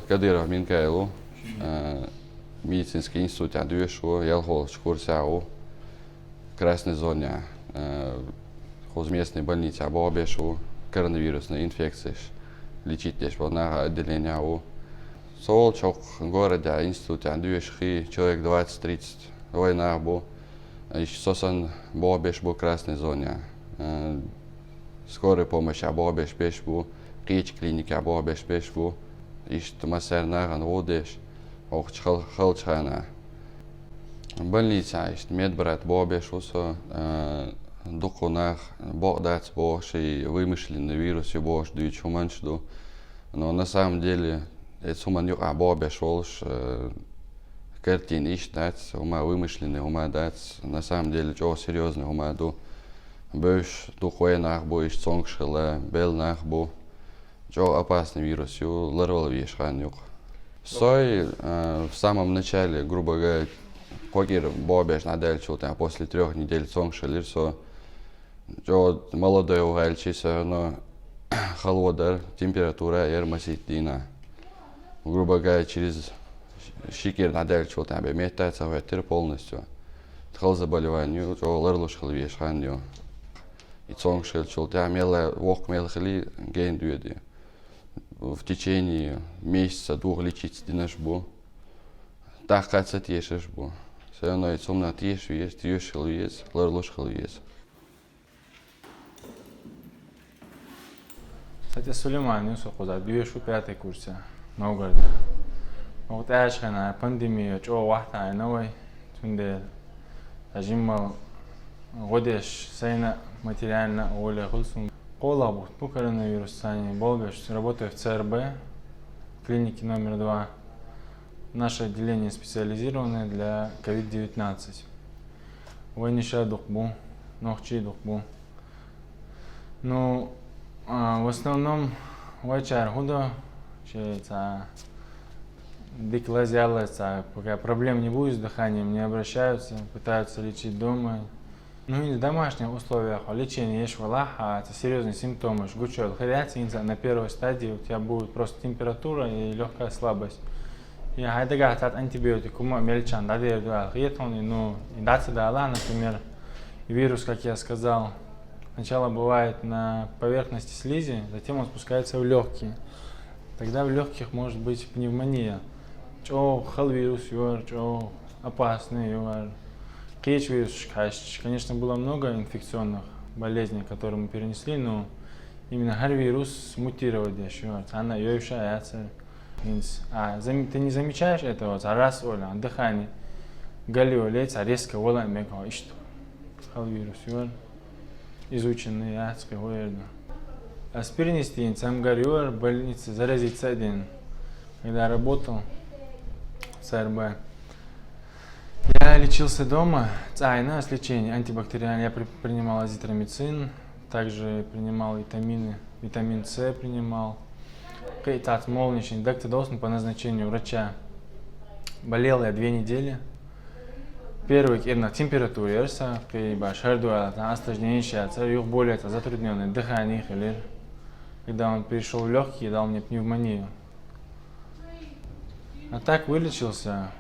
Kadyrov Minkailu, медицинский институт Адюшу, ехал в курсяу, красной зоне, в местной больнице обобешу, коронавирусной инфекции, лечить лишь на отделение у. Солчок в городе институте Адюши, человек 20-30, война был, еще сосан обобеш был красной зоне, скорая помощь обобеш беш был, речь клиники обобеш беш был. Ist Maserna an Odeš, auch Chalchana. Больница ist медбрат Бобешуса, духонах, Богдац Боши, вымышленный вирус, Бош, дючу манчду. Но на самом деле, это суманюк Бобешолш, картин ищтац, ума вымышленный, ума дац, на самом деле, чего серьезный, ума ду. Бöш, духуэнах бо, ищ цонгшила, белнах бо. Чего опасный вирус, его ларвал вешханюк. Сой в самом начале, грубо говоря, кокер бобеш надальчил, там после 3 недель цонгшилир, чего молодой угальчися, но холодар, температура, ермаситина. Грубо говоря, через шикер надальчил, там метается ветер полностью. Тхал заболеванию, чего ларлушхал вешханю. И цонгшилчил, там мела вок мелхали ген дюди. В течение месяца, 2 лечить динаш бу. Так каца тешешь бу. Все равно и сумна теш есть, тешил есть, ларлушхал есть. Кстати, Сулейман Юсухуза, 5-й курсе, Новгороде. Вот эшхана пандемия, чего вахта новый, тунде ажимал годеш сайна материально оля хулсум. Колабут по коронавирусу сани Болбеш, работаю в ЦРБ, клинике номер 2. Наше отделение специализированное для COVID-19. Войниша духбу, ногчи духбу. Ну, в основном вайчар худо, че диклазиалается, пока проблем не будет с дыханием, не обращаются, пытаются лечить дома. Ну и в домашних условиях лечение есть валаха, это серьезные симптомы. Жгучая хряция на первой стадии у тебя будет просто температура и легкая слабость. И хайдагат от антибиотикума мельчан, да, ну, и даться дала, например, вирус, как я сказал, сначала бывает на поверхности слизи, затем он спускается в легкие. Тогда в легких может быть пневмония. Чё вирус, чё опасный, Конечно, было много инфекционных болезней, которые мы перенесли, но именно вирус мутировал еще. Она является. Ты не замечаешь этого, раз дыхание, галио лец, резко вола мега ищет. Вирус, изученный адской воерно. Аспиринистин, сам горю в больнице заразиться один, когда работал в ЦРБ. Я лечился дома, с лечением антибактериальное. Я принимал азитромицин, также принимал витамины, витамин С принимал. Кейтат молничный, доктор по назначению врача. Болел я 2 недели. Первый на температуре, осложнение, более затрудненное дыхание. Когда он пришел в легкие, дал мне пневмонию. А так вылечился.